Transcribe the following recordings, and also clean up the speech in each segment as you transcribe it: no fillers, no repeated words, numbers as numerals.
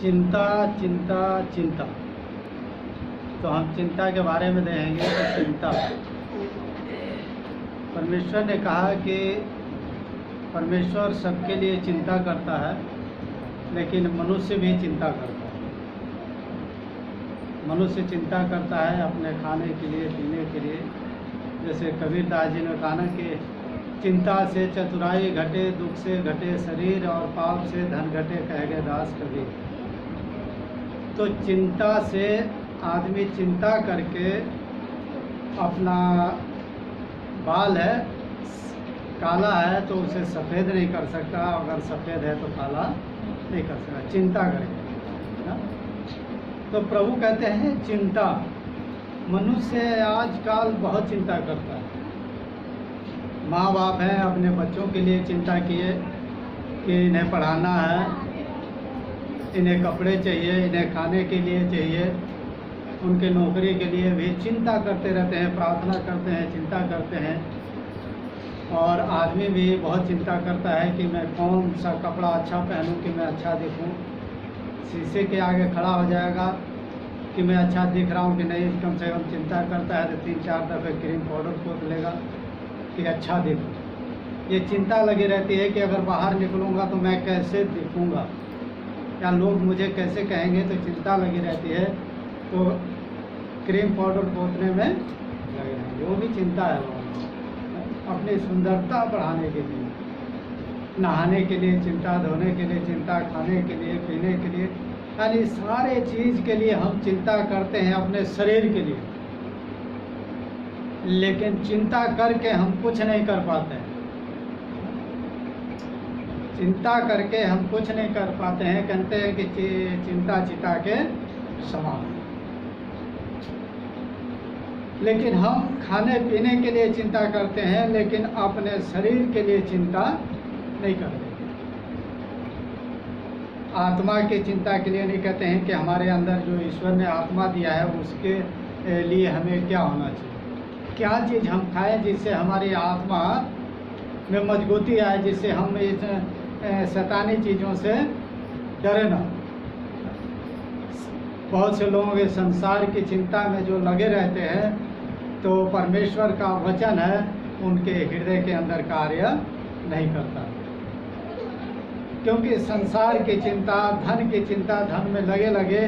चिंता चिंता चिंता। तो हम चिंता के बारे में देखेंगे। तो चिंता, परमेश्वर ने कहा कि परमेश्वर सबके लिए चिंता करता है, लेकिन मनुष्य भी चिंता करता है। मनुष्य चिंता करता है अपने खाने के लिए, पीने के लिए। जैसे कबीरदास जी ने कहा ना कि चिंता से चतुराई घटे, दुख से घटे शरीर, और पाप से धन घटे, कह गए दास कबीर। तो चिंता से आदमी चिंता करके अपना बाल है काला है तो उसे सफ़ेद नहीं कर सकता, अगर सफ़ेद है तो काला नहीं कर सकता, चिंता करके ना। तो प्रभु कहते हैं चिंता। मनुष्य आजकल बहुत चिंता करता है। माँ बाप हैं, अपने बच्चों के लिए चिंता किए कि इन्हें पढ़ाना है, इन्हें कपड़े चाहिए, इन्हें खाने के लिए चाहिए, उनके नौकरी के लिए भी चिंता करते रहते हैं, प्रार्थना करते हैं, चिंता करते हैं। और आदमी भी बहुत चिंता करता है कि मैं कौन सा कपड़ा अच्छा पहनूं कि मैं अच्छा दिखूं। शीशे के आगे खड़ा हो जाएगा कि मैं अच्छा दिख रहा हूं कि नहीं, कम से कम चिंता करता है तो 3-4 दफ़े क्रीम पाउडर पोत लेगा कि अच्छा दिखूं। ये चिंता लगी रहती है कि अगर बाहर निकलूँगा तो मैं कैसे दिखूँगा, या लोग मुझे कैसे कहेंगे, तो चिंता लगी रहती है। तो क्रीम पाउडर पोतने में लगे रहेंगे, वो भी चिंता है। अपनी सुंदरता बढ़ाने के लिए, नहाने के लिए चिंता, धोने के लिए चिंता, खाने के लिए, पीने के लिए, यानी सारे चीज़ के लिए हम चिंता करते हैं, अपने शरीर के लिए। लेकिन चिंता करके हम कुछ नहीं कर पाते हैं। चिंता करके हम कुछ नहीं कर पाते हैं। कहते हैं कि चिंता चिता के समान। लेकिन हम खाने पीने के लिए चिंता करते हैं, लेकिन अपने शरीर के लिए चिंता नहीं करते। आत्मा की चिंता के लिए नहीं, कहते हैं कि हमारे अंदर जो ईश्वर ने आत्मा दिया है उसके लिए हमें क्या होना चाहिए, क्या चीज़ हम खाएं जिससे हमारी आत्मा में मजबूती आए, जिससे हम इस शैतानी चीज़ों से डरे ना। बहुत से लोग इस संसार की चिंता में जो लगे रहते हैं, तो परमेश्वर का वचन है उनके हृदय के अंदर कार्य नहीं करता, क्योंकि संसार की चिंता, धन की चिंता, धन में लगे लगे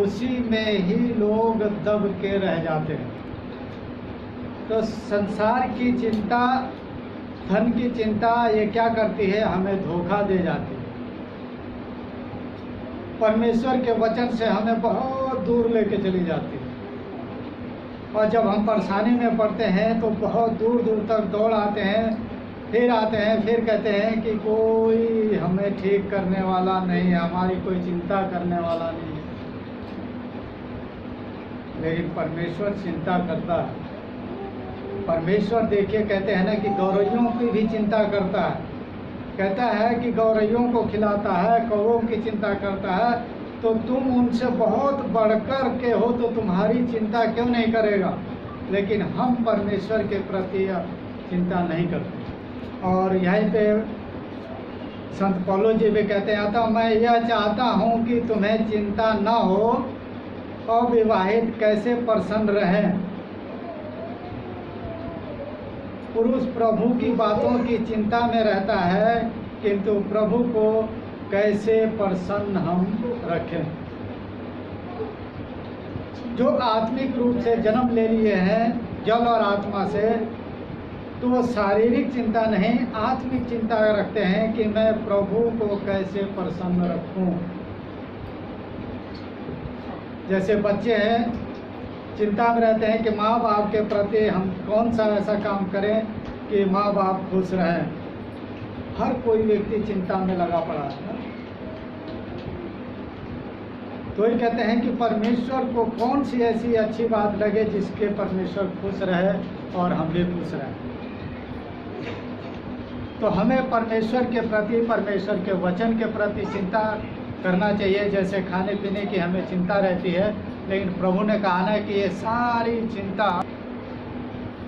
उसी में ही लोग दब के रह जाते हैं। तो संसार की चिंता, धन की चिंता, ये क्या करती है, हमें धोखा दे जाती है। परमेश्वर के वचन से हमें बहुत दूर लेके चली जाती है। और जब हम परेशानी में पड़ते हैं तो बहुत दूर दूर तक दौड़ आते हैं, फिर आते हैं, फिर कहते हैं कि कोई हमें ठीक करने वाला नहीं है, हमारी कोई चिंता करने वाला नहीं है। लेकिन परमेश्वर चिंता करता है। परमेश्वर देखिए, कहते हैं ना कि गौरैयों की भी चिंता करता है। कहता है कि गौरैयों को खिलाता है, कौवों की चिंता करता है। तो तुम उनसे बहुत बढ़कर के हो तो तुम्हारी चिंता क्यों नहीं करेगा। लेकिन हम परमेश्वर के प्रति चिंता नहीं करते। और यहीं पे संत पौलुस जी भी कहते हैं, अतः मैं यह चाहता हूँ कि तुम्हें चिंता न हो, अविवाहित कैसे प्रसन्न रहें। पुरुष प्रभु की बातों की चिंता में रहता है, किंतु प्रभु को कैसे प्रसन्न हम रखें। जो आत्मिक रूप से जन्म ले लिए हैं जल और आत्मा से, तो वो शारीरिक चिंता नहीं, आत्मिक चिंता रखते हैं कि मैं प्रभु को कैसे प्रसन्न रखूं। जैसे बच्चे हैं, चिंता में रहते हैं कि माँ बाप के प्रति हम कौन सा ऐसा काम करें कि माँ बाप खुश रहें। हर कोई व्यक्ति चिंता में लगा पड़ा है। तो ये कहते हैं कि परमेश्वर को कौन सी ऐसी अच्छी बात लगे जिसके परमेश्वर खुश रहे और हम भी खुश रहें। तो हमें परमेश्वर के प्रति, परमेश्वर के वचन के प्रति चिंता करना चाहिए। जैसे खाने पीने की हमें चिंता रहती है, लेकिन प्रभु ने कहा ना कि ये सारी चिंता,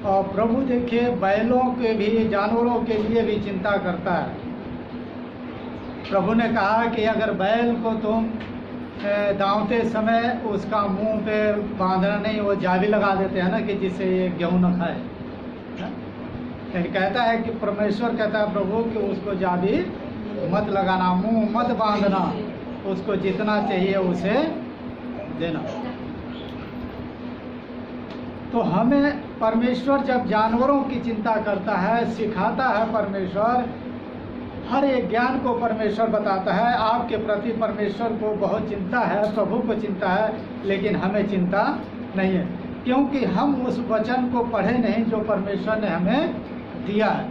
और प्रभु देखिए बैलों के भी, जानवरों के लिए भी चिंता करता है। प्रभु ने कहा कि अगर बैल को तुम दावते समय उसका मुंह पे बांधना नहीं, वो जाली लगा देते हैं ना कि जिससे ये गेहूँ न खाए। लेकिन कहता है कि परमेश्वर कहता है प्रभु कि उसको जाली मत लगाना, मुंह मत बांधना, उसको जितना चाहिए उसे देना। तो हमें परमेश्वर जब जानवरों की चिंता करता है, सिखाता है परमेश्वर, हर एक ज्ञान को परमेश्वर बताता है। आपके प्रति परमेश्वर को बहुत चिंता है, प्रभु को चिंता है, लेकिन हमें चिंता नहीं है, क्योंकि हम उस वचन को पढ़े नहीं जो परमेश्वर ने हमें दिया है।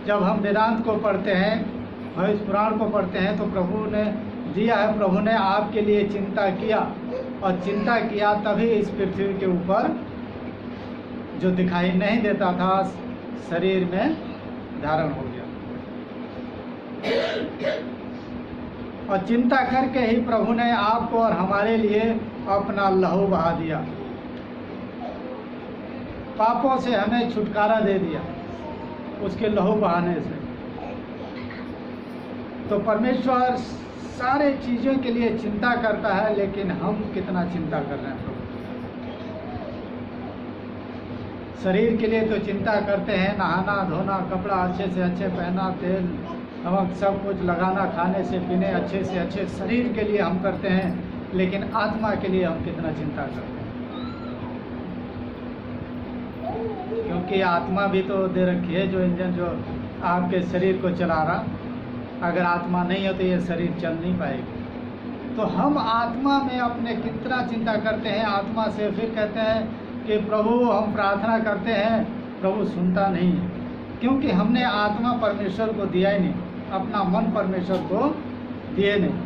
जब हम वेदांत को पढ़ते हैं, भविष्य पुराण को पढ़ते हैं, तो प्रभु ने दिया है, प्रभु ने आपके लिए चिंता किया, और चिंता किया तभी इस पृथ्वी के ऊपर जो दिखाई नहीं देता था शरीर में धारण हो गया। और चिंता करके ही प्रभु ने आपको और हमारे लिए अपना लहू बहा दिया, पापों से हमें छुटकारा दे दिया उसके लहू बहाने से। तो परमेश्वर सारे चीज़ों के लिए चिंता करता है, लेकिन हम कितना चिंता कर रहे हैं प्रभु? शरीर के लिए तो चिंता करते हैं, नहाना धोना, कपड़ा अच्छे से अच्छे पहना, तेल नमक सब कुछ लगाना, खाने से पीने अच्छे से अच्छे शरीर के लिए हम करते हैं, लेकिन आत्मा के लिए हम कितना चिंता करते हैं? क्योंकि आत्मा भी तो दे रखी है, जो इंजन जो आपके शरीर को चला रहा, अगर आत्मा नहीं हो तो ये शरीर चल नहीं पाएगी। तो हम आत्मा में अपने कितना चिंता करते हैं आत्मा से। फिर कहते हैं कि प्रभु हम प्रार्थना करते हैं, प्रभु सुनता नहीं है, क्योंकि हमने आत्मा परमेश्वर को दिया ही नहीं, अपना मन परमेश्वर को दिए नहीं।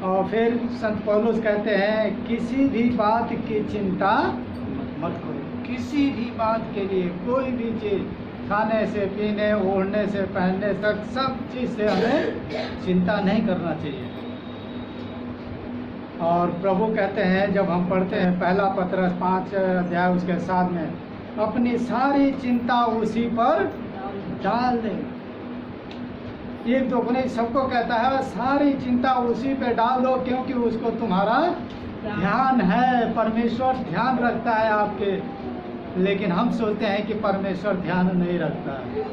और फिर संत पौलुस कहते हैं किसी भी बात की चिंता मत करो, किसी भी बात के लिए, कोई भी चीज़, खाने से पीने, ओढ़ने से पहनने तक, सब चीज़ से हमें चिंता नहीं करना चाहिए। और प्रभु कहते हैं, जब हम पढ़ते हैं पहला पत्रस 5 अध्याय उसके 7 में, अपनी सारी चिंता उसी पर डाल दे। एक तो नहीं, सबको कहता है सारी चिंता उसी पे डाल दो, क्योंकि उसको तुम्हारा ध्यान है, परमेश्वर ध्यान रखता है आपके। लेकिन हम सोचते हैं कि परमेश्वर ध्यान नहीं रखता है।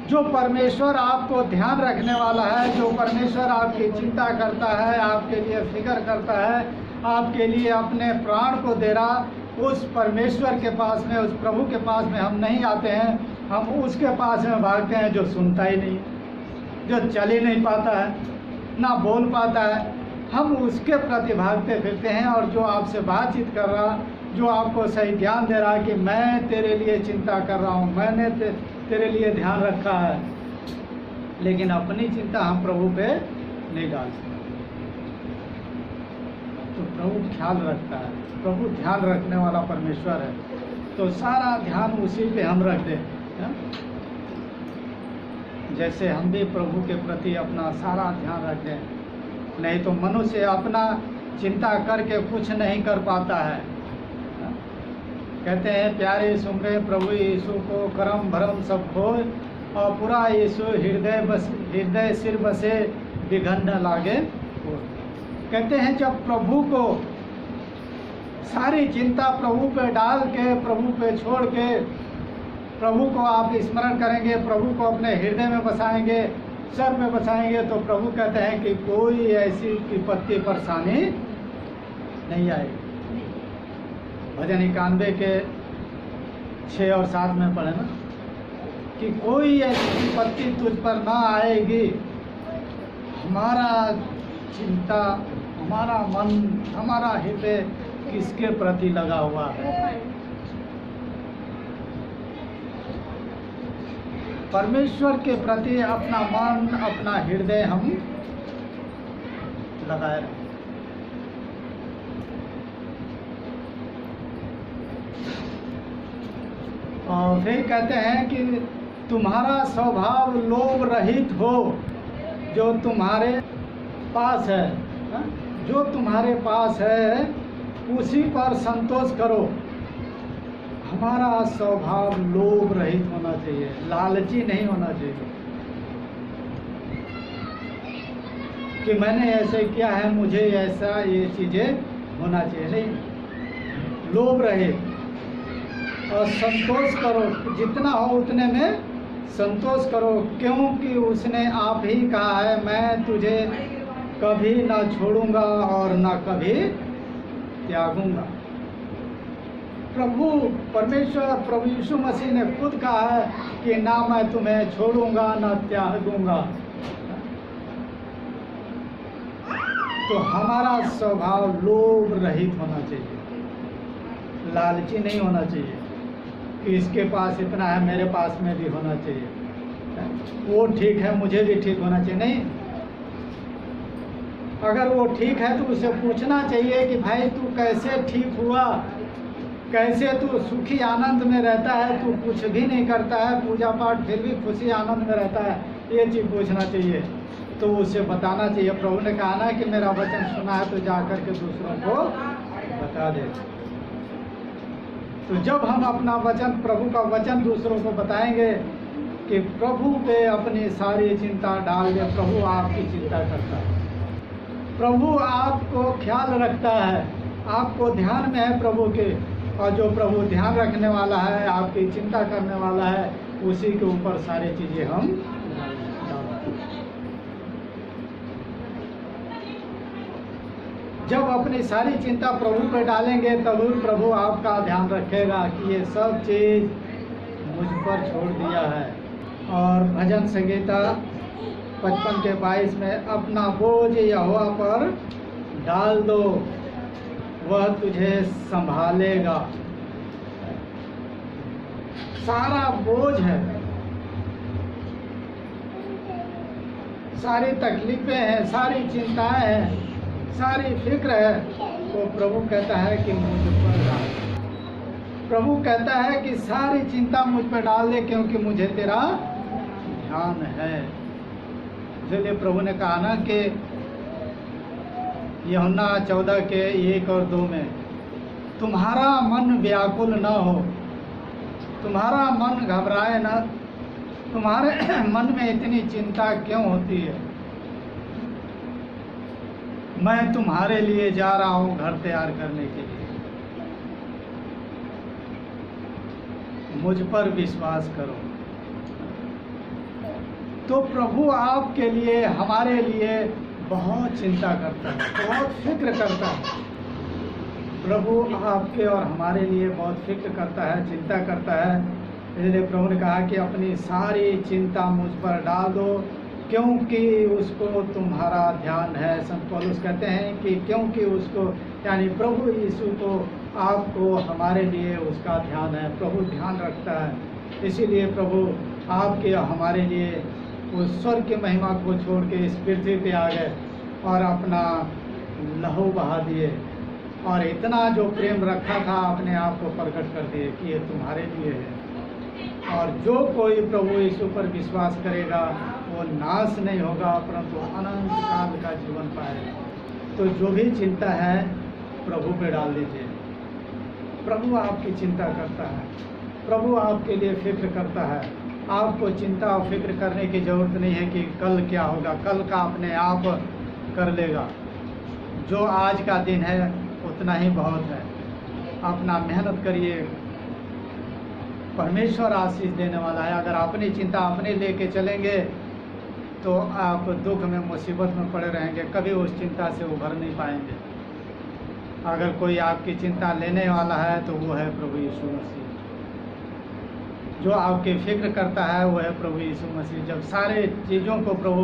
जो परमेश्वर आपको ध्यान रखने वाला है, जो परमेश्वर आपकी चिंता करता है, आपके लिए फिक्र करता है, आपके लिए अपने प्राण को दे रहा, उस परमेश्वर के पास में, उस प्रभु के पास में हम नहीं आते हैं। हम उसके पास में भागते हैं जो सुनता ही नहीं, जो चल ही नहीं पाता है, ना बोल पाता है। हम उसके प्रति भागते फिरते हैं, और जो आपसे बातचीत कर रहा, जो आपको सही ज्ञान दे रहा कि मैं तेरे लिए चिंता कर रहा हूँ, मैंने तेरे लिए ध्यान रखा है, लेकिन अपनी चिंता हम प्रभु पे नहीं डाल सकते। तो प्रभु ख्याल रखता है, प्रभु ध्यान रखने वाला परमेश्वर है, तो सारा ध्यान उसी पे हम रख दें। जैसे हम भी प्रभु के प्रति अपना सारा ध्यान रख दें। नहीं तो मनुष्य अपना चिंता करके कुछ नहीं कर पाता है। कहते हैं प्यारे सुमरे प्रभु यीशु को करम भरम सब खोए, और पूरा यीशु हृदय सिर बसे विघन न लागे। कहते हैं जब प्रभु को सारी चिंता प्रभु पे डाल के, प्रभु पे छोड़ के, प्रभु को आप स्मरण करेंगे, प्रभु को अपने हृदय में बसाएंगे, सर में बसाएंगे, तो प्रभु कहते हैं कि कोई ऐसी विपत्ति परेशानी नहीं आएगी। भजन 91 के 6 और 7 में पढ़े ना कि कोई ऐसी विपत्ति तुझ पर ना आएगी। हमारा चिंता, हमारा मन, हमारा हृदय किसके प्रति लगा हुआ है? परमेश्वर के प्रति अपना मन, अपना हृदय हम लगाए रखें। और फिर कहते हैं कि तुम्हारा स्वभाव लोभ रहित हो, जो तुम्हारे पास है, जो तुम्हारे पास है उसी पर संतोष करो। हमारा स्वभाव लोभ रहित होना चाहिए, लालची नहीं होना चाहिए। कि मैंने ऐसे किया है, मुझे ऐसा ये चीज़ें होना चाहिए, नहीं। लोभ रहे और संतोष करो, जितना हो उतने में संतोष करो, क्योंकि उसने आप ही कहा है मैं तुझे कभी ना छोड़ूंगा और ना कभी त्यागूंगा। प्रभु परमेश्वर प्रभु यीशु मसीह ने खुद कहा है कि ना मैं तुम्हें छोड़ूंगा ना त्यागूंगा। तो हमारा स्वभाव लोभ रहित होना चाहिए, लालची नहीं होना चाहिए कि इसके पास इतना है मेरे पास में भी होना चाहिए, वो ठीक है मुझे भी ठीक होना चाहिए, नहीं। अगर वो ठीक है तो उसे पूछना चाहिए कि भाई तू कैसे ठीक हुआ, कैसे तू सुखी आनंद में रहता है, तू कुछ भी नहीं करता है, पूजा पाठ फिर भी खुशी आनंद में रहता है, ये चीज़ पूछना चाहिए। तो उसे बताना चाहिए। प्रभु ने कहा ना कि मेरा वचन सुना है तो जा कर के दूसरों को बता दे। तो जब हम अपना वचन, प्रभु का वचन दूसरों को बताएंगे कि प्रभु पे अपनी सारी चिंता डाल दे, प्रभु आपकी चिंता करता है, प्रभु आपको ख्याल रखता है, आपको ध्यान में है प्रभु के, और जो प्रभु ध्यान रखने वाला है, आपकी चिंता करने वाला है, उसी के ऊपर सारी चीज़ें हम जब अपनी सारी चिंता प्रभु पर डालेंगे तब प्रभु आपका ध्यान रखेगा कि ये सब चीज़ मुझ पर छोड़ दिया है। और भजन संगीता 55 के 22 में अपना बोझ यहोवा पर डाल दो, वह तुझे संभालेगा। सारा बोझ है, सारी तकलीफें हैं, सारी चिंताएं हैं, सारी फिक्र है, तो प्रभु कहता है कि मुझ पर डाल। प्रभु कहता है कि सारी चिंता मुझ पर डाल दे क्योंकि मुझे तेरा ध्यान है। इसलिए प्रभु ने कहा ना कि यूहन्ना 14 के 1 और 2 में तुम्हारा मन व्याकुल न हो, तुम्हारा मन घबराए न, तुम्हारे मन में इतनी चिंता क्यों होती है, मैं तुम्हारे लिए जा रहा हूँ घर तैयार करने के लिए, मुझ पर विश्वास करो। तो प्रभु आपके लिए, हमारे लिए बहुत चिंता करता है, बहुत फिक्र करता है। प्रभु आपके और हमारे लिए बहुत फिक्र करता है, चिंता करता है। इसलिए प्रभु ने कहा कि अपनी सारी चिंता मुझ पर डाल दो क्योंकि उसको तुम्हारा ध्यान है। संत पौलुस कहते हैं कि क्योंकि उसको, यानी प्रभु यीशु को, आपको, हमारे लिए उसका ध्यान है, प्रभु ध्यान रखता है। इसीलिए प्रभु आपके और हमारे लिए उस स्वर्ग की महिमा को छोड़ के इस पृथ्वी पे आ गए और अपना लहू बहा दिए और इतना जो प्रेम रखा था अपने आप को प्रकट कर दिए कि ये तुम्हारे लिए है। और जो कोई प्रभु यीशु पर विश्वास करेगा वो नाश नहीं होगा परंतु अनंत काल का जीवन पाएगा। तो जो भी चिंता है प्रभु पे डाल दीजिए। प्रभु आपकी चिंता करता है, प्रभु आपके लिए फिक्र करता है। आपको चिंता और फिक्र करने की ज़रूरत नहीं है कि कल क्या होगा, कल का अपने आप कर लेगा। जो आज का दिन है उतना ही बहुत है। अपना मेहनत करिए, परमेश्वर आशीष देने वाला है। अगर अपनी चिंता अपने लेके चलेंगे तो आप दुख में, मुसीबत में पड़े रहेंगे, कभी उस चिंता से उभर नहीं पाएंगे। अगर कोई आपकी चिंता लेने वाला है तो वो है प्रभु यीशु मसीह। जो आपकी फिक्र करता है वो है प्रभु यीशु मसीह। जब सारे चीज़ों को प्रभु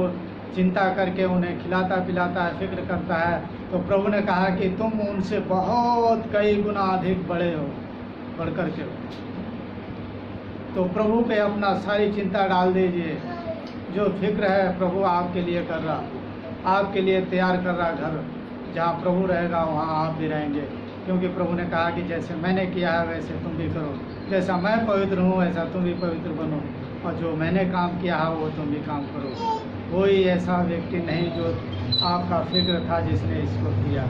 चिंता करके उन्हें खिलाता पिलाता है, फिक्र करता है, तो प्रभु ने कहा कि तुम उनसे बहुत कई गुना अधिक बड़े हो, बढ़ कर के हो। तो प्रभु पे अपना सारी चिंता डाल दीजिए। जो फिक्र है प्रभु आपके लिए कर रहा, आपके लिए तैयार कर रहा घर। जहाँ प्रभु रहेगा वहाँ आप भी रहेंगे, क्योंकि प्रभु ने कहा कि जैसे मैंने किया है वैसे तुम भी करो, जैसा मैं पवित्र हूँ वैसा तुम भी पवित्र बनो, और जो मैंने काम किया है वो तुम भी काम करो। कोई ऐसा व्यक्ति नहीं जो आपका फिक्र था जिसने इसको किया।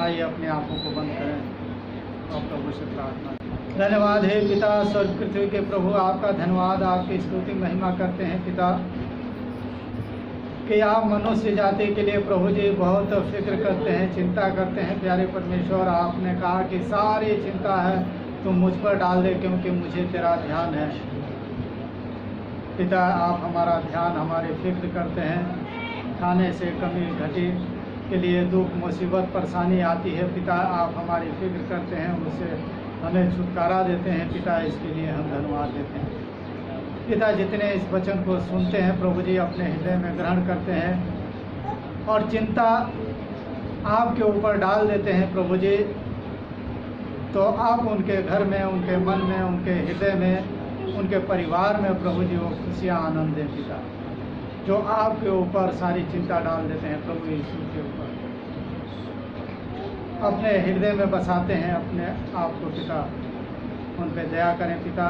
आइए अपने आँखों को बंद करें और प्रभु से प्रार्थना। धन्यवाद हे पिता, स्वर्ग पृथ्वी के प्रभु, आपका धन्यवाद, आपकी स्तुति महिमा करते हैं पिता। कि आप मनुष्य जाति के लिए प्रभु जी बहुत फिक्र करते हैं, चिंता करते हैं। प्यारे परमेश्वर, आपने कहा कि सारी चिंता है तुम मुझ पर डाल दे क्योंकि मुझे तेरा ध्यान है। पिता, आप हमारा ध्यान, हमारी फिक्र करते हैं। खाने से कमी घटी के लिए दुख मुसीबत परेशानी आती है पिता, आप हमारी फिक्र करते हैं, उससे हमें छुटकारा देते हैं पिता, इसके लिए हम धन्यवाद देते हैं। पिता, जितने इस वचन को सुनते हैं प्रभु जी अपने हृदय में ग्रहण करते हैं और चिंता आपके ऊपर डाल देते हैं प्रभु जी, तो आप उनके घर में, उनके मन में, उनके हृदय में, उनके परिवार में प्रभु जी वो खुशियाँ आनंद दें पिता, जो आपके ऊपर सारी चिंता डाल देते हैं प्रभु यीशु के ऊपर, अपने हृदय में बसाते हैं अपने आप को पिता। उन पे दया करें पिता,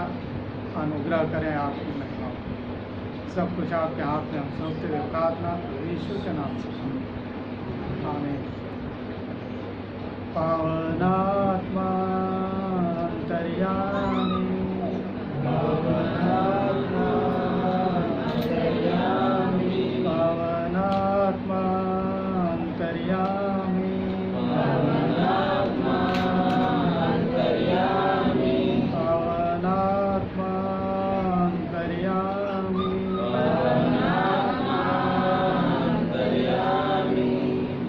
अनुग्रह करें आपकी महिमा। सब कुछ आपके हाथ में हम सौंपते हुए प्रार्थना यीशु के नाम से आमीन। पावनात्मा अंतर्यामी, पावनात्मा अंतर्यामी, पावनात्मा अंतर्यामी, पावनात्मा अंतर्यामी, पावनात्मा अंतर्यामी, पावनात्मा अंतर्यामी,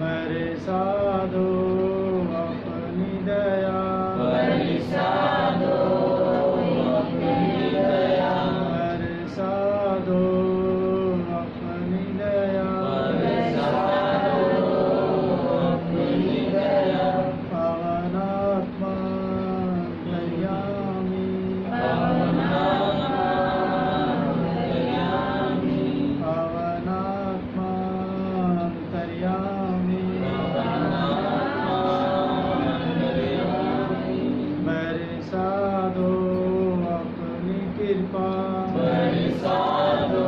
मेरे साधु अपनी दया, मेरे साधु अपनी दया, मेरे साधु अपनी दया, मेरे साधु अपनी दया, पावनात्मा अंतर्यामी, पावनात्मा अंतर्यामी, पावनात्मा अंतर्यामी, पावनात्मा अंतर्यामी, मेरे साधु अपनी कृपा, मेरे साधु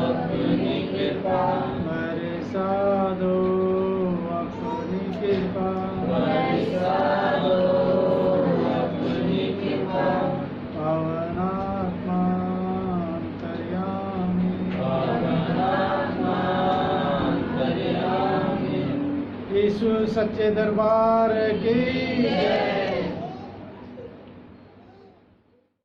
अपनी कृपा, मेरे साधु अपनी कृपा, मेरे साधु अपनी कृपा, पावनात्मा अंतर्यामी, पावनात्मा अंतर्यामी। यीशु सच्चे दरबार की जय।